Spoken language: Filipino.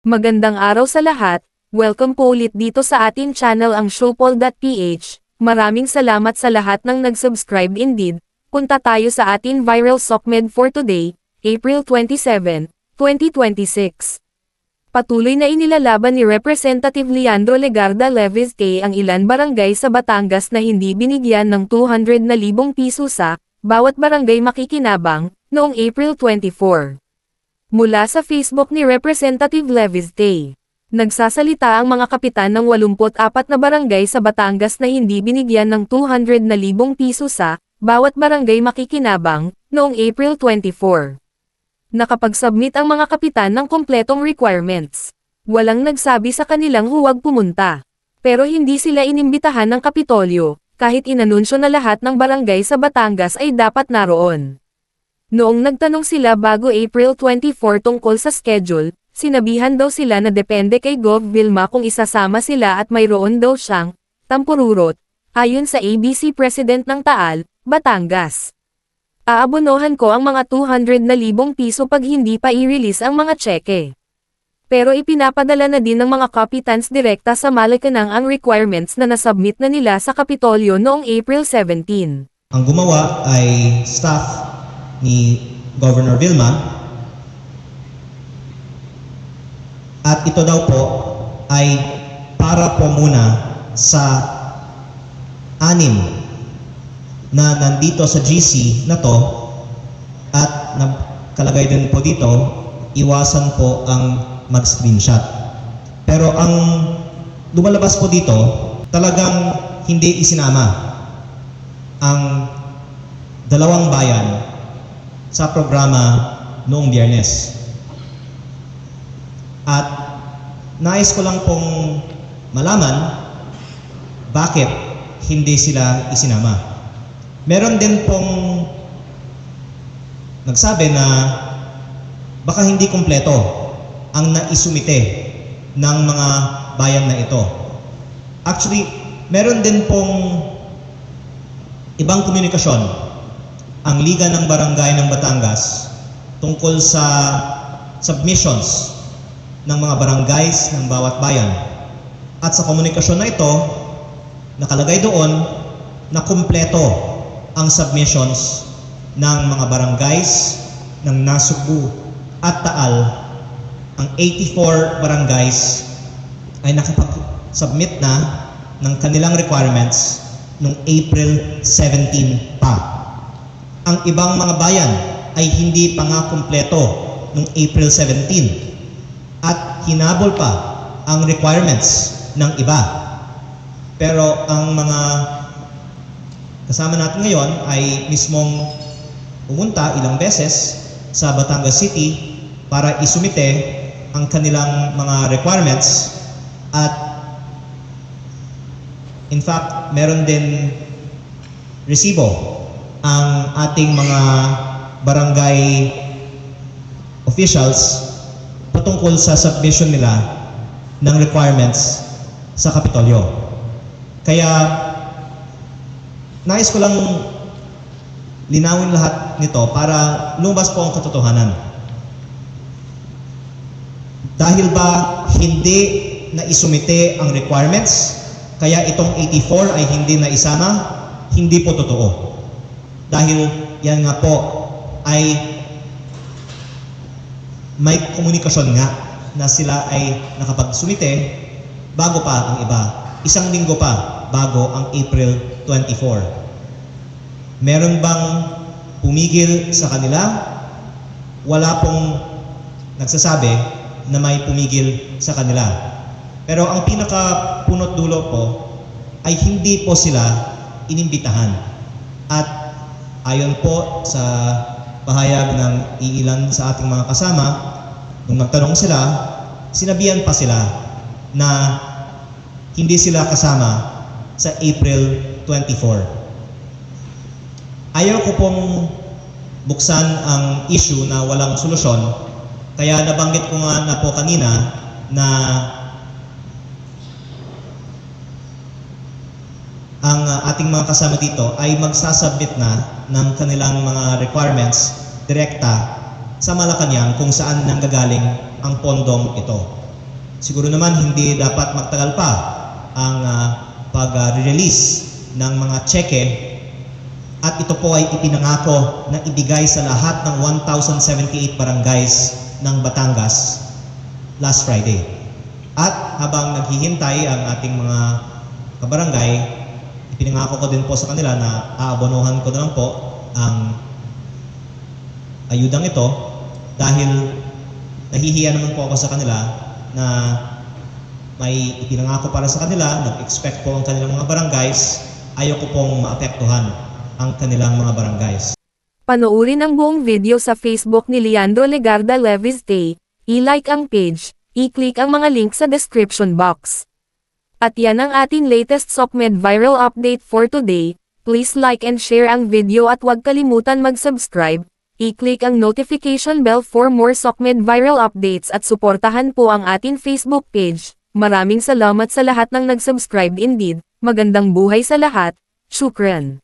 Magandang araw sa lahat, welcome po ulit dito sa atin channel ang Showpol.ph. Maraming salamat sa lahat ng nag-subscribe indeed. Punta tayo sa atin viral SOCMED for today, April 27, 2026. Patuloy na inilalaban ni Representative Leandro Legarda Leviste ang ilan barangay sa Batangas na hindi binigyan ng 200,000 piso sa bawat barangay makikinabang noong April 24. Mula sa Facebook ni Representative Leviste, nagsasalita ang mga kapitan ng 84 na barangay sa Batangas na hindi binigyan ng 200,000 piso sa bawat barangay makikinabang noong April 24. Nakapag-submit ang mga kapitan ng kompletong requirements. Walang nagsabi sa kanilang huwag pumunta. Pero hindi sila inimbitahan ng Kapitolyo, kahit inanunsyo na lahat ng barangay sa Batangas ay dapat naroon. Noong nagtanong sila bago April 24 tungkol sa schedule, sinabihan daw sila na depende kay Gov. Vilma kung isasama sila at mayroon daw siyang tampururot, ayon sa ABC President ng Taal, Batangas. Aabonohan ko ang mga 200,000 piso pag hindi pa i-release ang mga tseke. Pero ipinapadala na din ng mga kapitans direkta sa Malacanang ang requirements na nasubmit na nila sa Kapitolyo noong April 17. Ang gumawa ay staff ni Governor Vilma at ito daw po ay para po muna sa 6 na nandito sa GC na to at nakalagay din po dito, iwasan po ang mag-screenshot. Pero ang lumalabas po dito, talagang hindi isinama ang dalawang bayan sa programa noong Biyernes. At nais ko lang pong malaman bakit hindi sila isinama. Meron din pong nagsabi na baka hindi kumpleto ang naisumite ng mga bayan na ito. Actually, meron din pong ibang komunikasyon ang Liga ng Barangay ng Batangas tungkol sa submissions ng mga barangays ng bawat bayan. At sa komunikasyon na ito, nakalagay doon na kumpleto ang submissions ng mga barangays ng Nasugbu at Taal. Ang 84 barangays ay nakapag-submit na ng kanilang requirements noong April 17 pa. Ang ibang mga bayan ay hindi pa nga kumpleto noong April 17 at hinabol pa ang requirements ng iba. Pero ang mga kasama natin ngayon ay mismong pumunta ilang beses sa Batangas City para isumite ang kanilang mga requirements at in fact meron din resibo ang ating mga barangay officials patungkol sa submission nila ng requirements sa Kapitolyo. Kaya nais ko lang linawin lahat nito para lumabas po ang katotohanan. Dahil ba hindi na isumite ang requirements, kaya itong 84 ay hindi na isama? Hindi po totoo. Dahil yan nga po ay may komunikasyon nga na sila ay nakapagsumite bago pa ang iba. Isang linggo pa bago ang April 24. Meron bang pumigil sa kanila? Wala pong nagsasabi na may pumigil sa kanila. Pero ang pinaka-punot dulo po ay hindi po sila inimbitahan. At ayon po sa pahayag ng iilan sa ating mga kasama, nung nagtanong sila, sinabihan pa sila na hindi sila kasama sa April 24. Ayaw ko pong buksan ang issue na walang solusyon, kaya nabanggit ko nga na po kanina na ang ating mga kasama dito ay magsasubmit na ng kanilang mga requirements direkta sa Malacanang kung saan nanggagaling ang pondong ito. siguro naman hindi dapat magtagal pa ang pag-release ng mga cheque at ito po ay ipinangako na ibigay sa lahat ng 1,078 barangays ng Batangas last Friday. At habang naghihintay ang ating mga kabarangay, ipinangako ko din po sa kanila na aabonohan ko na lang po ang ayudang ito dahil nahihiya naman po ako sa kanila na may ipinangako para sa kanila, nag-expect po ang kanilang mga barangays, ayaw ko pong maapektuhan ang kanilang mga barangays. Panoorin ang buong video sa Facebook ni Leandro Legarda Leviste, i-like ang page, i-click ang mga link sa description box. At yan ang ating latest SOCMED viral update for today. Please like and share ang video at huwag kalimutan mag-subscribe. I-click ang notification bell for more SOCMED viral updates at suportahan po ang ating Facebook page. Maraming salamat sa lahat ng nag-subscribe indeed. Magandang buhay sa lahat. Shukran.